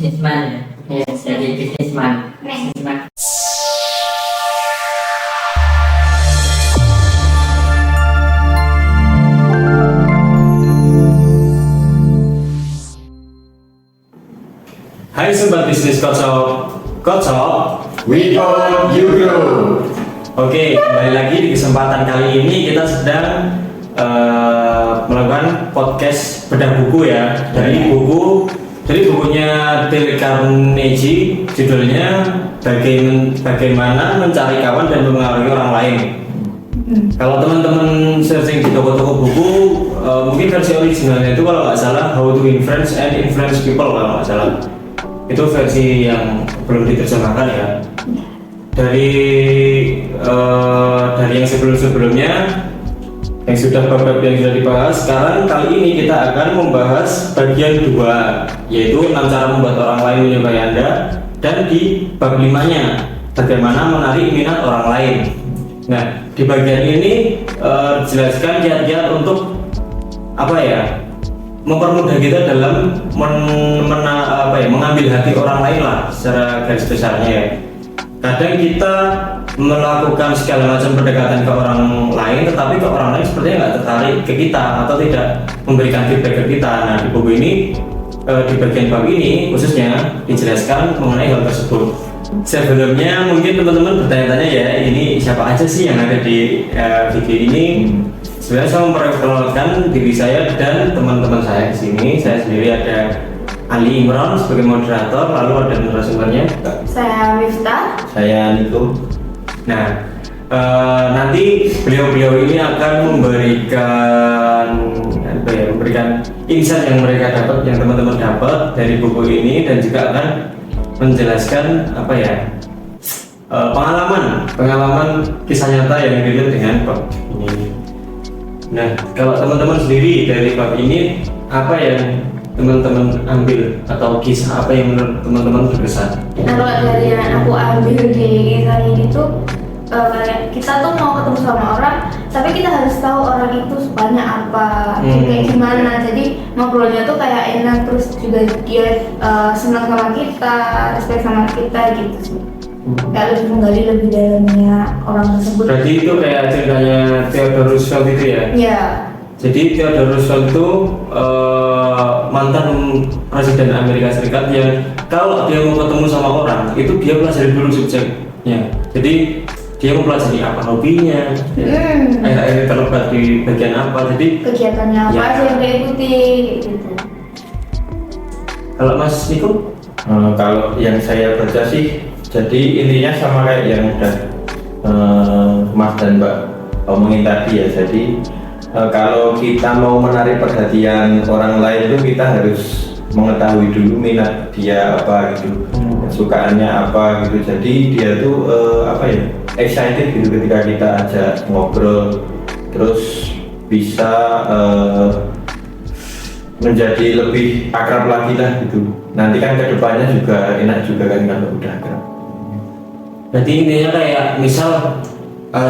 Bisnisman ya. Yes, jadi bisnisman. Bisnisman. Hai Sobat Bisnis Kocok, we hope you grow. Oke, kembali lagi di kesempatan kali ini kita sedang melakukan podcast bedah buku ya. Dari bukunya Dale Carnegie, judulnya Bagaimana Mencari Kawan dan Mempengaruhi Orang Lain. Kalau teman-teman searching di toko-toko buku, mungkin versi originalnya itu kalau nggak salah How to Influence and Influence People kalau nggak salah. Itu versi yang belum diterjemahkan ya. Dari yang sebelumnya yang sudah bab-bab yang sudah dibahas, sekarang kali ini kita akan membahas bagian 2, yaitu 6 cara membuat orang lain menyukai Anda, dan di bab 5-nya bagaimana menarik minat orang lain. Nah, di bagian ini jelaskan kiat-kiat untuk mempermudah kita dalam mengambil hati orang lain lah secara garis besarnya ya. Kadang kita melakukan segala macam pendekatan ke orang lain, tetapi ke orang lain sepertinya nggak tertarik ke kita atau tidak memberikan feedback ke kita. Nah, di buku ini, di bagian bab ini khususnya dijelaskan mengenai hal tersebut. Sebelumnya mungkin teman-teman bertanya-tanya ya, ini siapa aja sih yang ada di video ini? Sebenarnya saya memperkenalkan diri saya dan teman-teman saya di sini. Saya sendiri ada Ali Imran sebagai moderator, lalu ada narasumbernya. Saya Miftah. Saya Niko. Nah, nanti beliau-beliau ini akan memberikan insight yang mereka dapat, yang teman-teman dapat dari buku ini, dan juga akan menjelaskan pengalaman kisah nyata yang relate dengan bab ini. Nah, kalau teman-teman sendiri dari bab ini, apa yang teman-teman ambil atau kisah apa yang menurut teman-teman berkesan? Nah, kalau dari yang aku ambil di kisah ini tuh kayak kita tuh mau ketemu sama orang, tapi kita harus tahu orang itu sukanya apa, kayak gimana. Jadi ngobrolnya tuh kayak enak, terus juga dia senang sama kita, respect sama kita gitu sih. Kayak lebih menggali lebih dalamnya orang tersebut. Berarti itu kayak ceritanya Theodore Roosevelt itu ya? Iya. Jadi Theodore Roosevelt itu mantan presiden Amerika Serikat yang kalau dia mau ketemu sama orang itu dia pelajari dulu subjeknya. Jadi dia mempelajari apa hobinya, akhir-akhir terlibat di bagian apa, jadi kegiatannya apa aja yang dia ikuti gitu. Kalau Mas Niko? Kalau yang saya baca sih, jadi intinya sama kayak yang udah Mas dan Mbak omongin tadi ya. Jadi kalau kita mau menarik perhatian orang lain itu kita harus mengetahui dulu minat dia apa gitu, kesukaannya apa gitu. Jadi dia tuh excited gitu ketika kita ajak ngobrol, terus bisa menjadi lebih akrab lagi lah gitu. Nanti kan kedepannya juga enak juga kan kalau udah akrab. Berarti intinya kayak misal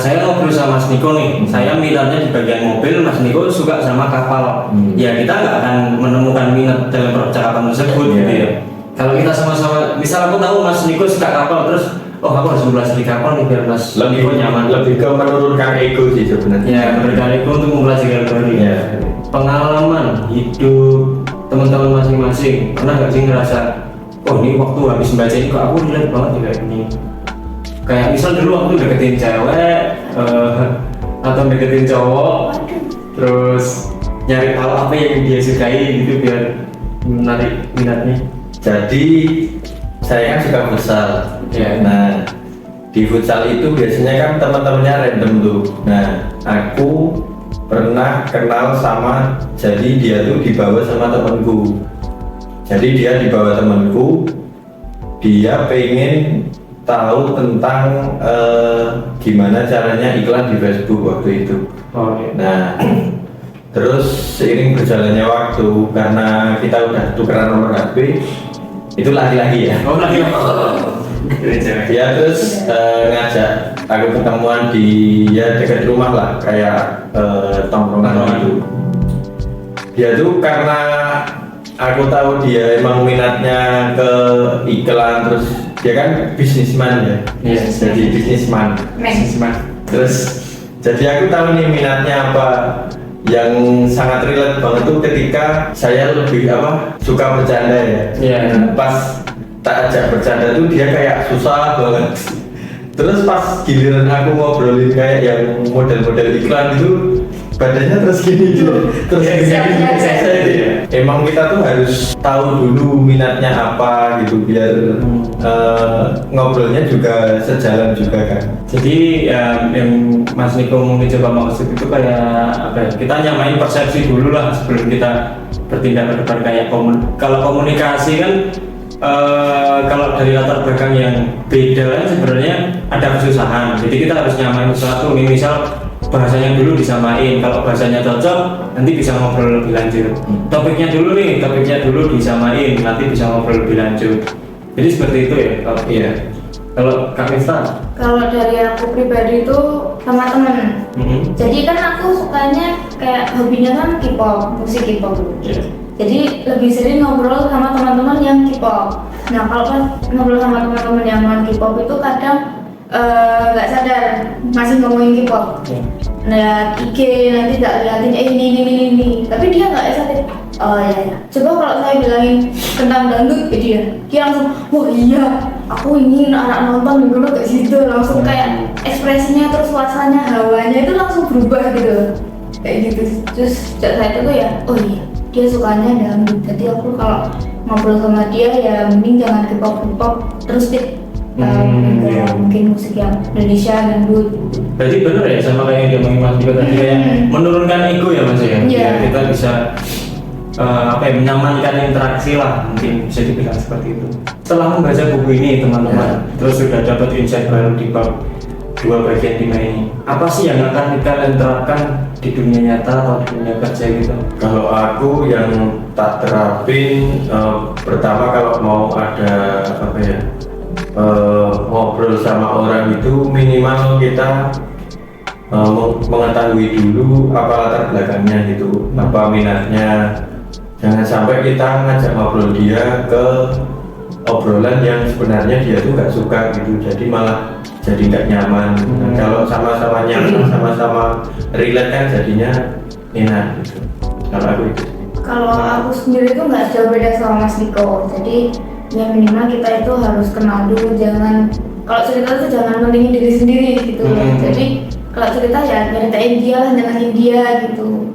saya ngobrol sama Mas Niko nih, saya minatnya di bagian mobil, Mas Niko suka sama kapal. Ya kita nggak akan menemukan minat dalam percakapan tersebut gitu ya. Kalau kita sama-sama, misal aku tahu Mas Niko suka kapal, terus aku harus mempelajari kapal nih biar Mas Niko nyaman. Lebih ke menurunkan ego sih sebenarnya. Ya, menurunkan ego untuk mempelajari hal baru ya. Pengalaman hidup teman-teman masing-masing, pernah nggak sih ngerasa, oh ini waktu habis membaca ini kok aku relate banget ya kayak gini. Kayak misal dulu waktu deketin cewek atau deketin cowok, terus nyari tahu apa yang dia sukai gitu biar menarik minatnya. Jadi saya kan suka futsal. Ya. Nah, di futsal itu biasanya kan teman-temannya random tuh. Nah, aku pernah kenal sama, jadi dia tuh dibawa sama temanku. Jadi dia dibawa temanku, dia pengen tahu tentang gimana caranya iklan di Facebook waktu itu. Oh, iya. Nah, terus seiring berjalannya waktu, karena kita udah tukeran nomor HP, itu laki-laki ya. Oh, lagi. Dia terus ngajak aku ketemuan di dekat rumah lah, kayak tongkrongan gitu. Dia tuh karena aku tahu dia emang minatnya ke iklan, terus dia kan bisnisman ya. Iya. Jadi bisnisman. Terus jadi aku tahu nih minatnya apa. Yang sangat relate banget tuh ketika saya lebih suka bercanda ya. Iya. Pas tak ajak bercanda tuh dia kayak susah banget. Terus pas giliran aku ngobrolin kayak yang model-model iklan itu badannya terus gini gitu. Terus gini. Emang kita tuh harus tahu dulu minatnya apa gitu biar ngobrolnya juga sejalan juga kan. Jadi yang Mas Niko mungkin coba maksud itu kayak kita nyamain persepsi dulu lah sebelum kita bertindak ke depan kayak kalau komunikasi kan kalau dari latar belakang yang beda kan sebenarnya ada kesusahan. Jadi kita harus nyamain sesuatu nih, misal bahasanya dulu disamain, kalau bahasanya cocok nanti bisa ngobrol lebih lanjut. Topiknya dulu disamain, nanti bisa ngobrol lebih lanjut. Jadi seperti itu ya. Iya. Kalau Kak Miftah? Kalau dari aku pribadi itu sama temen. Jadi kan aku sukanya kayak hobinya kan K-pop, musik K-pop. Iya. Jadi lebih sering ngobrol sama teman-teman yang K-pop. Nah kalau kan ngobrol sama teman-teman yang non K-pop itu kadang nggak sadar masih ngomongin K-pop. Nah IG nanti tak liatin ini. Tapi dia nggak sadar. Oh ya. Coba kalau saya bilangin tentang dangdut ke dia langsung, wah iya, aku ingin anak nonton dulu ke situ, langsung kayak ekspresinya terus suasananya, hawanya itu langsung berubah gitu, kayak gitu. Terus sejak saat itu ya, oh iya, dia sukanya dangdut. Jadi aku kalau ngobrol sama dia ya mending jangan K-pop terus deh. Mungkin musik yang Indonesia dangdut. Berarti bener ya sama kayak yang dia ngomongin Mas Diko tadi kayak menurunkan ego ya Mas ya. Biar kita bisa menyamankan interaksi lah, mungkin bisa dibilang seperti itu. Setelah membaca buku ini teman-teman, terus sudah dapat insight baru di bab 2 bagian 5 ini. Apa sih yang akan kalian terapkan di dunia nyata atau di dunia kerja gitu? Kalau aku yang tak terapin, pertama kalau mau ada ngobrol sama orang itu minimal kita mengetahui dulu apa latar belakangnya gitu, apa minatnya. Jangan sampai kita ngajak ngobrol dia ke obrolan yang sebenarnya dia tuh nggak suka gitu, jadi malah jadi nggak nyaman. Kalau sama-sama nyaman, sama-sama relate kan jadinya enak gitu. Kalau aku itu. Kalau aku sendiri tuh nggak jauh beda sama Mas Diko. Jadi ya minimal kita itu harus kenal dulu, jangan kalau cerita tuh jangan mendingin diri sendiri gitu. Jadi kalau cerita ya nyeritain dia lah, nyenengin dia gitu.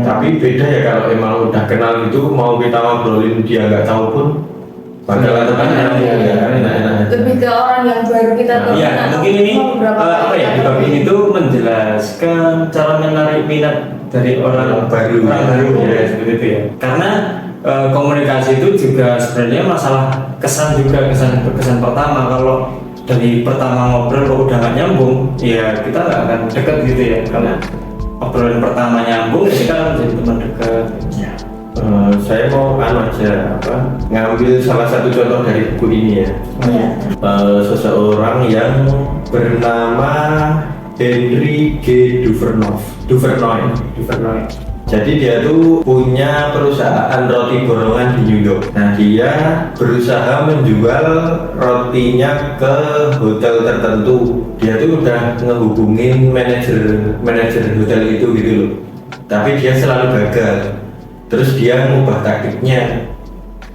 Tapi beda ya kalau emang udah kenal gitu, mau kita ngobrolin dia nggak tahu pun bakal ada enak-enak. Lebih ke orang yang baru kita tahu. Iya, mungkin ini di bab ini tuh menjelaskan cara menarik minat dari orang baru ya, seperti itu ya. Karena komunikasi itu juga sebenarnya masalah kesan pertama. Kalau dari pertama ngobrol kok udah nggak nyambung, ya kita nggak akan deket gitu ya. Karena obrolan pertama nyambung, ya kita akan jadi teman dekat. Ya. Saya mau ngambil salah satu contoh dari buku ini ya. Seseorang yang bernama Henry G. Duvernoy. Jadi dia tuh punya perusahaan roti borongan di New York. Nah dia berusaha menjual rotinya ke hotel tertentu. Dia tuh udah ngehubungin manajer hotel itu gitu loh. Tapi dia selalu gagal. Terus dia ngubah taktiknya.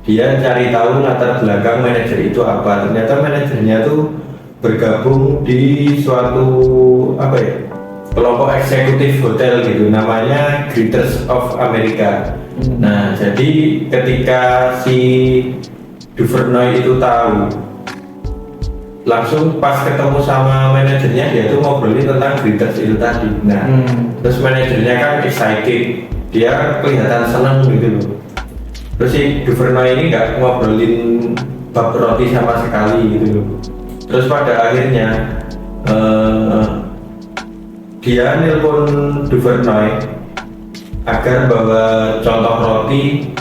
Dia cari tahu latar belakang manajer itu apa. Ternyata manajernya tuh bergabung di suatu kelompok eksekutif hotel gitu, namanya Greeters of America. Nah, jadi ketika si Duvernoy itu tahu, langsung pas ketemu sama manajernya dia tuh ngobrolin tentang Greeters itu tadi. Nah, terus manajernya kan excited, dia kelihatan senang gitu loh. Terus si Duvernoy ini nggak ngobrolin bab roti sama sekali gitu loh. Terus pada akhirnya dia nelpon Duvernoy agar bawa contoh roti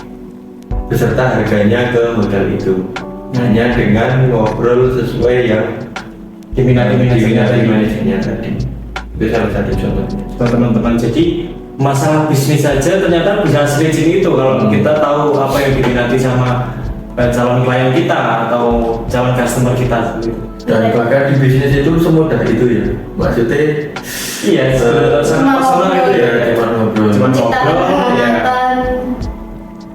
beserta harganya ke hotel itu, hanya dengan ngobrol sesuai yang diminati manajernya tadi. Itu salah satu contohnya. Teman-teman, jadi masalah bisnis saja ternyata bisa selicin itu kalau kita tahu apa yang diminati sama calon klien kita atau calon customer kita gitu. Dan bahkan di bisnis itu semudah itu ya, maksudnya Iya, Cuma personal gitu ya. cuma ngobrol. Cuma Menciptakan ngobrol, ya. kehangatan.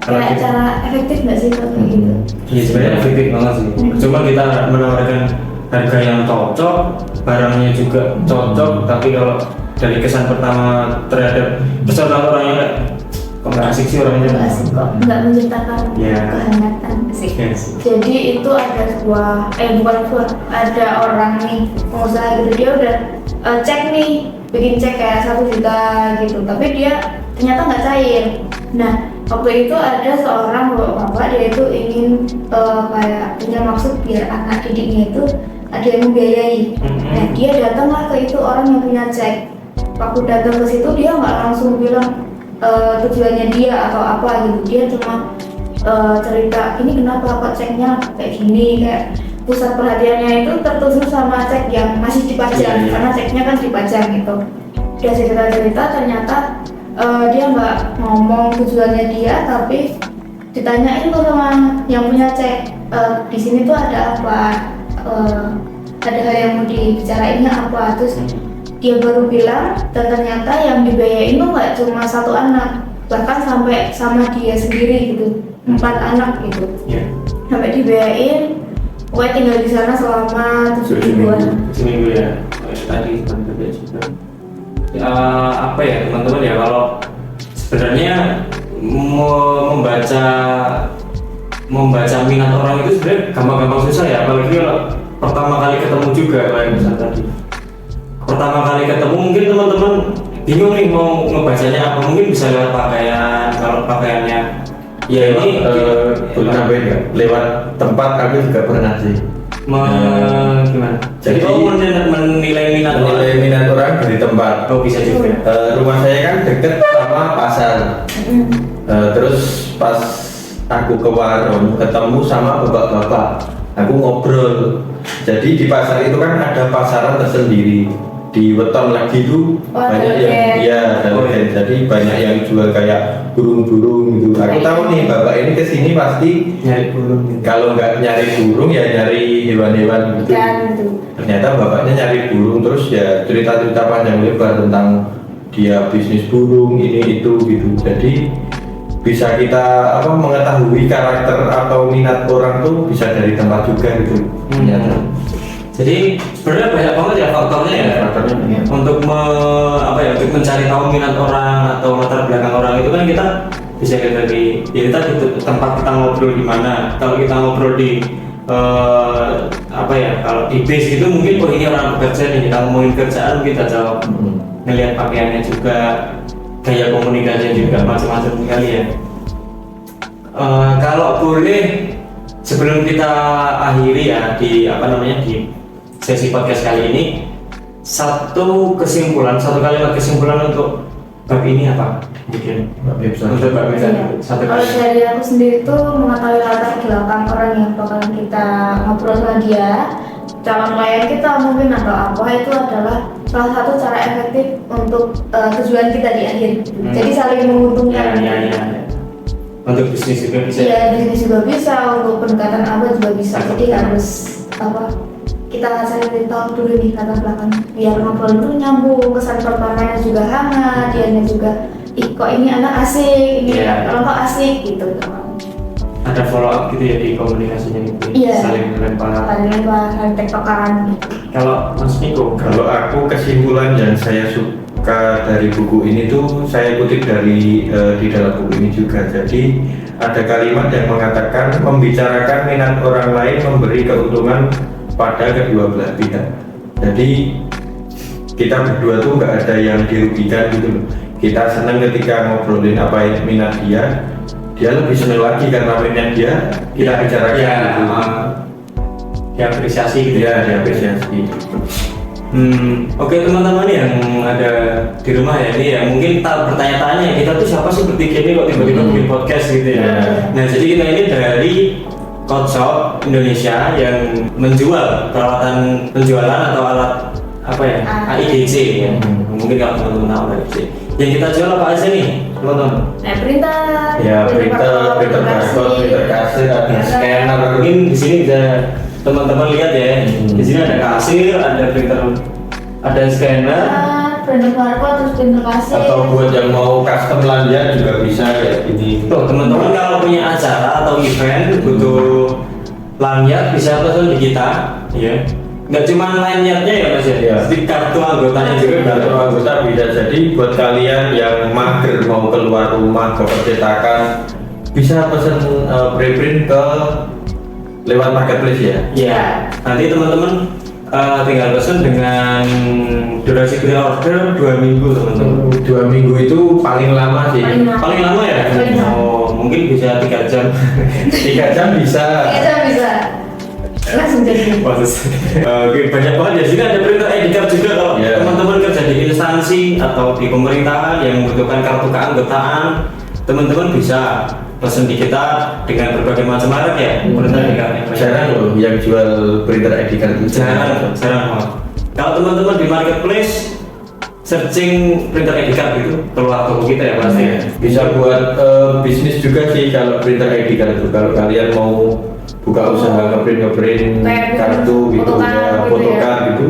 Kalau Kayak kita- cara efektif nggak sih kalau kayak gitu? Iya sebenarnya efektif banget sih. Cuma kita menawarkan harga yang cocok, barangnya juga cocok. Tapi kalau dari kesan pertama terhadap personal orangnya kayak kok nggak asik sih orangnya. Nggak asik kok, nggak menciptakan Iya. kehangatan sih. Yes. Jadi itu ada ada orang nih pengusaha gitu, dia udah cek nih, bikin cek kayak 1 juta gitu, tapi dia ternyata nggak cair. Nah waktu itu ada seorang bapak, dia itu ingin kayak punya maksud biar anak didiknya itu ada yang membiayai. Nah dia datanglah ke itu orang yang punya cek. Waktu datang ke situ dia nggak langsung bilang tujuannya dia atau apa gitu, dia cuma cerita ini kenapa kok ceknya kayak gini, kayak pusat perhatiannya itu tertuju sama cek yang masih dipajang. Iya. Karena ceknya kan dipajang gitu. Dia cerita ternyata dia nggak ngomong tujuannya dia, tapi ditanyain tuh sama yang punya cek, di sini tuh ada apa, ada hal yang mau dibicarainnya apa, terus dia baru bilang. Dan ternyata yang dibiayain tuh nggak cuma 1 anak, bahkan sampai sama dia sendiri gitu, 4 anak gitu, Iya. sampai dibiayain. Pokoknya tinggal di sana selama 7 mingguan. Seminggu ya. Tadi teman-teman juga. Apa ya teman-teman ya, kalau sebenarnya membaca minat orang itu sebenarnya gampang-gampang susah ya, apalagi kalau pertama kali ketemu juga kayak misalnya tadi. Pertama kali ketemu mungkin teman-teman bingung nih mau ngebacanya apa, mungkin bisa lewat pakaian. Kalau pakaiannya ya ini boleh nambahin nggak? Lewat tempat aku juga pernah sih. gimana? Jadi, menilai minat Menilai minat orang dari tempat. Oh bisa juga. Rumah saya kan deket sama pasar. Terus pas aku ke warung ketemu sama bapak-bapak, aku ngobrol. Jadi di pasar itu kan ada pasaran tersendiri. Di weton lagi itu banyak yang ada loket. Jadi banyak yang jual kayak burung-burung gitu. Aku tahu nih bapak ini kesini pasti Nyari burung gitu. kalau nggak nyari burung ya nyari hewan-hewan gitu. Ikan gitu. Ternyata bapaknya nyari burung, terus ya cerita-cerita panjang lebar tentang dia bisnis burung ini itu gitu. Jadi bisa kita mengetahui karakter atau minat orang tuh bisa dari tempat juga gitu. Ternyata. Jadi sebenarnya banyak banget ya faktornya ya. Faktornya. Untuk untuk mencari tahu minat orang atau latar belakang orang itu kan kita bisa lihat dari ya kita di tempat kita ngobrol di mana. Kalau kita ngobrol di kalau di base itu mungkin ini orang bekerja nih, kita ngomongin kerjaan kita jawab. Ngelihat pakaiannya juga, gaya komunikasinya juga macam-macam sekali ya. Kalau boleh sebelum kita akhiri ya di di sesi podcast kali ini, satu kalimat kesimpulan untuk bab ini apa? Mungkin untuk bab ini satu Kalau kalimat. dari aku sendiri tuh mengetahui latar belakang orang yang bakalan kita ngobrol sama dia, calon klien kita mungkin atau apa, itu adalah salah satu cara efektif untuk tujuan kita di akhir. Jadi saling menguntungkan. Ya. Untuk bisnis juga bisa. Iya, bisnis juga bisa, untuk pendekatan apa juga bisa. Jadi harus kita cari tahu dulu nih latar belakang biar ngobrol itu nyambung, kesan pertamanya juga hangat, dianya juga kok ini anak asik, ini kalau kok asik gitu. Ada follow up gitu ya di komunikasinya gitu. Iya. Saling lempar. Saling tektokan gitu. Kalau Mas Niko, Kalau aku kesimpulan yang saya suka dari buku ini tuh saya kutip dari di dalam buku ini juga. Jadi ada kalimat yang mengatakan membicarakan minat orang lain memberi keuntungan pada kedua belah pihak. Jadi kita berdua tuh nggak ada yang dirugikan gitu loh. Kita senang ketika ngobrolin apa yang minat dia lebih senang lagi karena minat dia kita bicarakan gitu. diapresiasi gitu Dia diapresiasi. Oke teman-teman yang ada di rumah ya, ini ya mungkin tak bertanya-tanya kita tuh siapa sih bertiga ini kok tiba-tiba bikin podcast gitu ya. Nah jadi kita ini dari Coach Shop Indonesia yang menjual peralatan penjualan atau alat AIDC ya, mungkin kalau teman-teman tahu dari sini. Yang kita jual apa aja nih teman-teman? Printer, Ya, printer barcode, printer kasir, ada scanner. Mungkin di sini bisa teman-teman lihat ya. Di sini ada kasir, ada printer, ada scanner. printer barcode, terus printer kasir. Atau buat yang mau custom lanyard juga bisa kayak gini. Tuh teman-teman kalau punya acara atau event butuh lanyard bisa pesan di kita, ya. Nggak cuma lanyardnya ya mas ya, Iya. di kartu anggotanya juga Kartu anggota bisa jadi buat kalian yang mager mau keluar rumah ke percetakan bisa pesan preprint ke lewat marketplace ya. Iya, nanti teman-teman tinggal pesan dengan durasi pre-order 2 minggu teman-teman. 2 minggu itu paling lama sih. Paling lama ya? Paling lama. Oh, mungkin bisa 3 jam. 3 jam bisa. Kita bisa langsung jadi. Oke, banyak banget ya. Sini ada printer ID card juga kalau Iya. teman-teman kerja di instansi atau di pemerintahan yang membutuhkan kartu keanggotaan, teman-teman bisa pesan di kita dengan berbagai macam merek ya. Printer ID card Jarang loh yang jual printer ID card itu. jarang banget. Kalau teman-teman di marketplace searching printer ID card gitu keluar toko kita ya pasti ya. Bisa buat bisnis juga sih kalau printer ID card itu. Kalau kalian mau buka usaha ngeprint Kayak kartu gitu photocard ya, gitu photocard gitu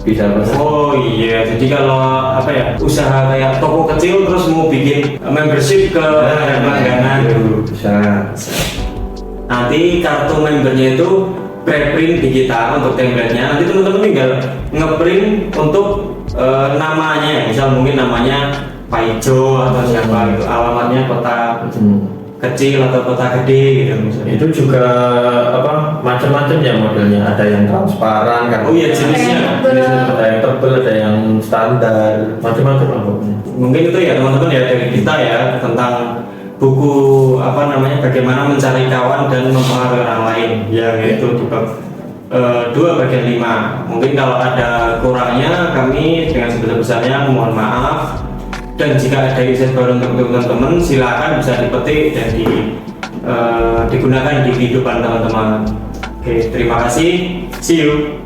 bisa pesan. Oh iya, jadi kalau apa ya usaha kayak toko kecil terus mau bikin membership ke langganan Itu bisa. nanti kartu membernya itu preprint di kita untuk template-nya. Nanti teman-teman tinggal ngeprint untuk namanya, misal mungkin namanya Pak Ijo atau siapa gitu, alamatnya kota kecil atau kota gede gitu misalnya. Itu juga apa macam-macam ya modelnya. Ada yang transparan kan. Oh iya, jenisnya. Ada yang tebel, ada yang standar, macam-macam lah pokoknya. Mungkin itu ya teman-teman ya dari kita ya tentang buku apa namanya bagaimana mencari kawan dan mempengaruhi orang lain yang itu di bab 2/5. Mungkin kalau ada kurangnya kami dengan sebesar-besarnya mohon maaf, dan jika ada insight baru untuk teman-teman silakan bisa dipetik dan digunakan di kehidupan teman-teman. Oke, terima kasih, see you.